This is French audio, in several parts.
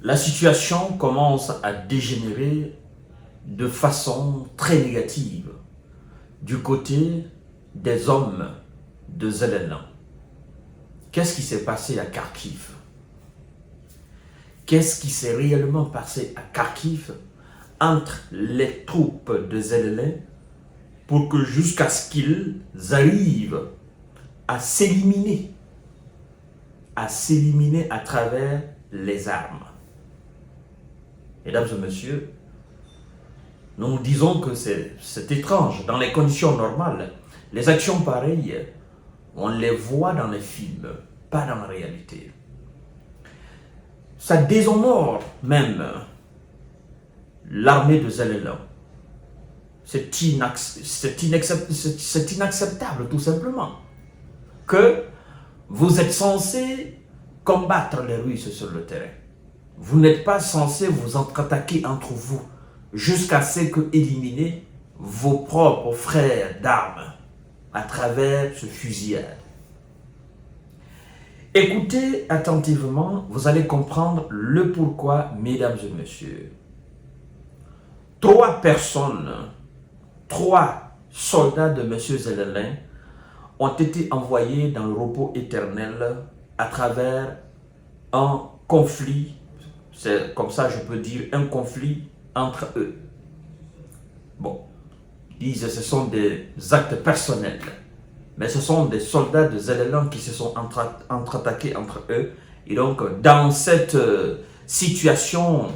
La situation commence à dégénérer de façon très négative du côté des hommes de Zelensky. Qu'est-ce qui s'est passé à Kharkiv? Qu'est-ce qui s'est réellement passé à Kharkiv entre les troupes de Zelensky pour que jusqu'à ce qu'ils arrivent à s'éliminer à travers les armes? Mesdames et messieurs, nous disons que c'est étrange. Dans les conditions normales, les actions pareilles, on les voit dans les films, pas dans la réalité. Ça déshonore même l'armée de Zelensky. C'est inacceptable tout simplement que vous êtes censé combattre les Russes sur le terrain. Vous n'êtes pas censé vous entre-attaquer entre vous jusqu'à ce que éliminer vos propres frères d'armes à travers ce fusillade. Écoutez attentivement, vous allez comprendre le pourquoi, mesdames et messieurs. 3 personnes, 3 soldats de M. Zelensky ont été envoyés dans le repos éternel à travers un conflit, c'est comme ça je peux dire, un conflit entre eux. Bon, ils disent que ce sont des actes personnels, mais ce sont des soldats de Zelensky qui se sont entre-attaqués entre eux. Et donc, dans cette situation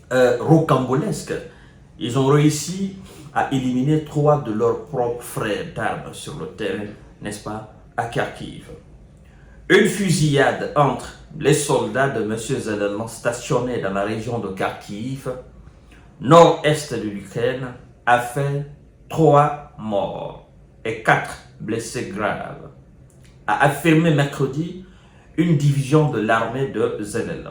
rocambolesque, ils ont réussi à éliminer 3 de leurs propres frères d'armes sur le terrain, n'est-ce pas, à Kharkiv. Une fusillade entre les soldats de M. Zelensky stationnés dans la région de Kharkiv, nord-est de l'Ukraine, a fait 3 morts et 4 blessés graves, a affirmé mercredi une division de l'armée de Zelensky.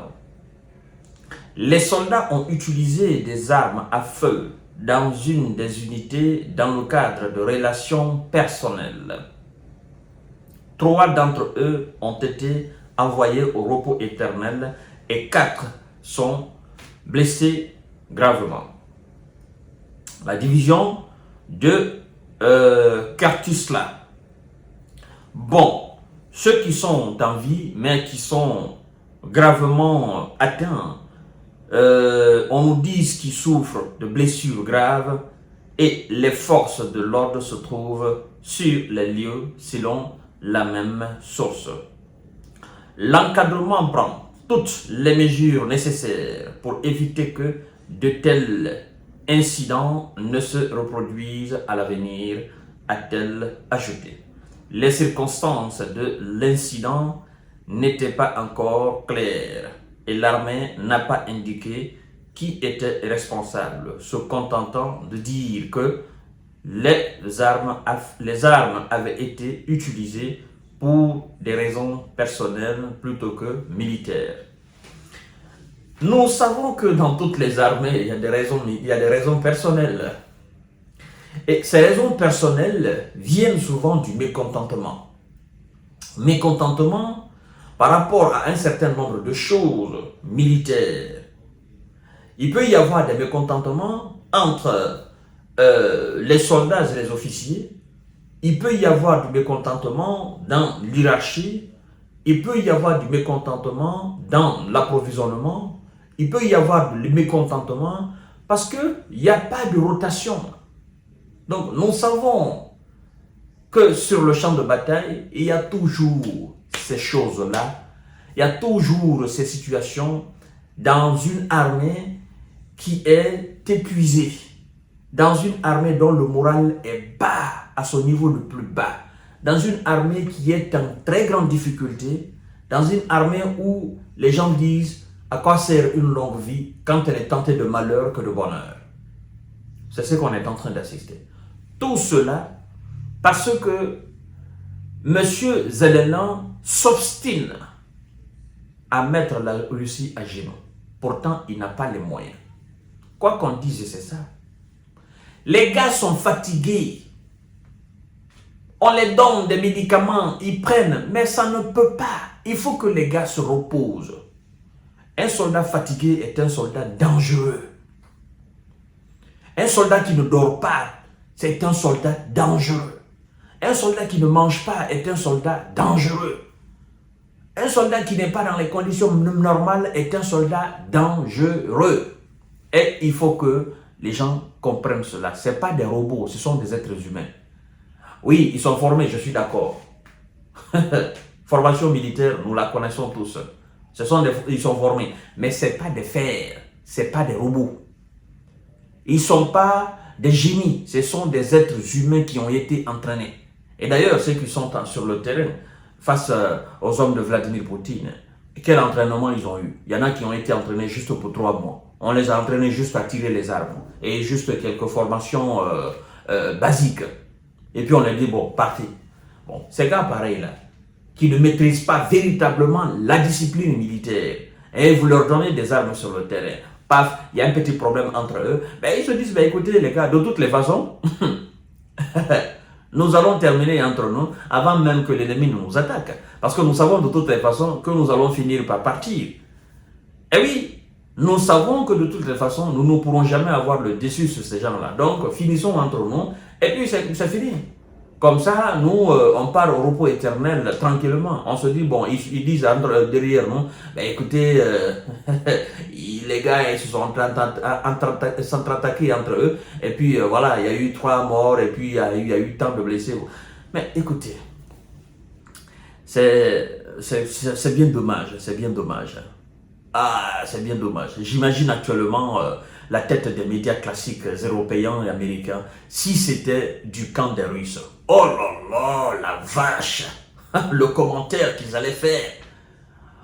Les soldats ont utilisé des armes à feu dans une des unités dans le cadre de relations personnelles. 3 d'entre eux ont été envoyés au repos éternel et 4 sont blessés gravement. La division de Kartusla. Bon, ceux qui sont en vie mais qui sont gravement atteints, on nous dit qu'ils souffrent de blessures graves et les forces de l'ordre se trouvent sur les lieux selon la même source. L'encadrement prend toutes les mesures nécessaires pour éviter que de tels incidents ne se reproduisent à l'avenir, a-t-elle ajouté. Les circonstances de l'incident n'étaient pas encore claires et l'armée n'a pas indiqué qui était responsable, se contentant de dire que les armes avaient été utilisées pour des raisons personnelles plutôt que militaires. Nous savons que dans toutes les armées, il y a des raisons personnelles. Et ces raisons personnelles viennent souvent du mécontentement. Mécontentement par rapport à un certain nombre de choses militaires. Il peut y avoir des mécontentements entre les soldats et les officiers. Il peut y avoir du mécontentement dans l'hierarchie. Il peut y avoir du mécontentement dans l'approvisionnement. Il peut y avoir du mécontentement parce qu'il n'y a pas de rotation. Donc nous savons que sur le champ de bataille, il y a toujours ces choses-là. Il y a toujours ces situations dans une armée qui est épuisée. Dans une armée dont le moral est bas, à son niveau le plus bas. Dans une armée qui est en très grande difficulté. Dans une armée où les gens disent à quoi sert une longue vie quand elle est tentée de malheur que de bonheur. C'est ce qu'on est en train d'assister. Tout cela parce que M. Zelensky s'obstine à mettre la Russie à genoux. Pourtant, il n'a pas les moyens. Quoi qu'on dise, c'est ça. Les gars sont fatigués. On les donne des médicaments, ils prennent, mais ça ne peut pas. Il faut que les gars se reposent. Un soldat fatigué est un soldat dangereux. Un soldat qui ne dort pas, c'est un soldat dangereux. Un soldat qui ne mange pas est un soldat dangereux. Un soldat qui n'est pas dans les conditions normales est un soldat dangereux. Et il faut que les gens comprennent cela. Ce n'est pas des robots, ce sont des êtres humains. Oui, ils sont formés, je suis d'accord. Formation militaire, nous la connaissons tous. Ils sont formés. Mais ce n'est pas des fers, ce n'est pas des robots. Ils ne sont pas des génies, ce sont des êtres humains qui ont été entraînés. Et d'ailleurs, ceux qui sont sur le terrain, face aux hommes de Vladimir Poutine, quel entraînement ils ont eu? Il y en a qui ont été entraînés juste pour 3 mois. On les a entraînés juste à tirer les armes et juste quelques formations basiques. Et puis on les dit, bon, partez. Bon, ces gars pareils là, qui ne maîtrisent pas véritablement la discipline militaire, et vous leur donnez des armes sur le terrain, paf, il y a un petit problème entre eux, ben, ils se disent, ben, écoutez les gars, de toutes les façons, nous allons terminer entre nous avant même que l'ennemi nous attaque. Parce que nous savons de toutes les façons que nous allons finir par partir. Et oui, nous savons que de toutes les façons, nous ne pourrons jamais avoir le dessus sur ces gens-là. Donc, finissons entre nous et puis c'est fini. Comme ça, nous, on part au repos éternel tranquillement. On se dit, bon, ils disent derrière nous, ben écoutez, les gars, ils se sont en train de s'entre-attaquer entre eux. Et puis, voilà, il y a eu 3 morts et puis il y a eu tant de blessés. Mais écoutez, c'est bien dommage, c'est bien dommage. Ah, c'est bien dommage. J'imagine actuellement la tête des médias classiques européens et américains si c'était du camp des Russes. Oh là là, la vache! Le commentaire qu'ils allaient faire.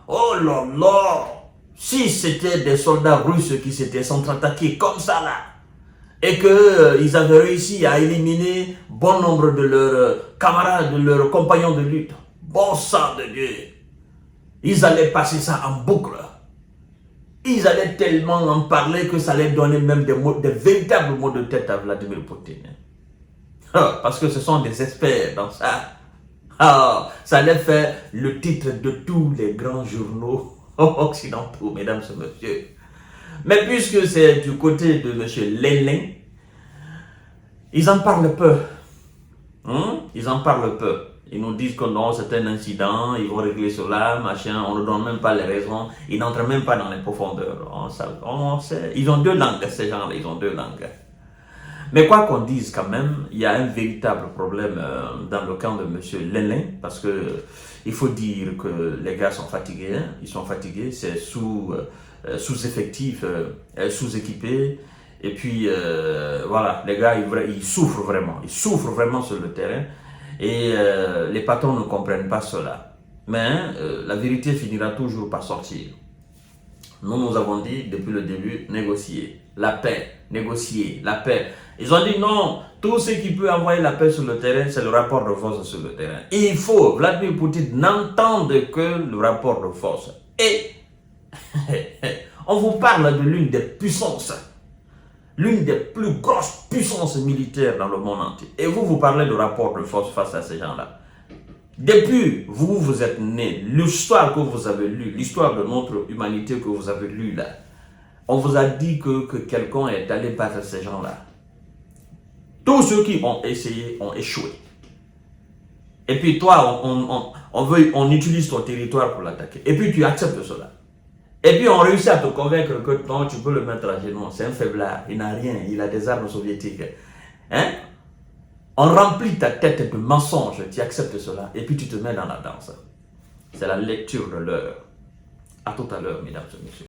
Oh là là! Si c'était des soldats russes qui s'étaient contre-attaqués comme ça là, et qu'ils avaient réussi à éliminer bon nombre de leurs camarades, de leurs compagnons de lutte, bon sang de Dieu, ils allaient passer ça en boucle. Ils allaient tellement en parler que ça allait donner même des véritables mots de tête à Vladimir Poutine. Parce que ce sont des experts dans ça. Ça allait faire le titre de tous les grands journaux occidentaux, mesdames et messieurs. Mais puisque c'est du côté de M. Lénine, ils en parlent peu. Ils en parlent peu. Ils nous disent que non, c'est un incident, ils vont régler cela, machin, on ne donne même pas les raisons, ils n'entrent même pas dans les profondeurs. On sait. Ils ont 2 langues, ces gens-là, ils ont 2 langues. Mais quoi qu'on dise quand même, il y a un véritable problème dans le camp de M. Lénine, parce que il faut dire que les gars sont fatigués, ils sont fatigués, c'est sous-effectif, sous-équipés, et puis voilà, les gars, ils souffrent vraiment sur le terrain, et les patrons ne comprennent pas cela. Mais la vérité finira toujours par sortir. Nous avons dit depuis le début, négocier, la paix, négocier, la paix. Ils ont dit non, tout ce qui peut envoyer la paix sur le terrain, c'est le rapport de force sur le terrain. Et il faut, Vladimir Poutine n'entende que le rapport de force. Et on vous parle de l'une des puissances, l'une des plus grosses puissances militaires dans le monde entier. Et vous parlez de rapport de force face à ces gens-là. Depuis vous êtes né, l'histoire que vous avez lue, l'histoire de notre humanité que vous avez lue là, on vous a dit que quelqu'un est allé battre ces gens-là. Tous ceux qui ont essayé ont échoué. Et puis toi, on utilise ton territoire pour l'attaquer. Et puis tu acceptes cela. Et puis on réussit à te convaincre que non, tu peux le mettre à genoux. C'est un faiblard, il n'a rien, il a des armes soviétiques. Hein? On remplit ta tête de mensonges, tu acceptes cela, et puis tu te mets dans la danse. C'est la lecture de l'heure. À tout à l'heure, mesdames et messieurs.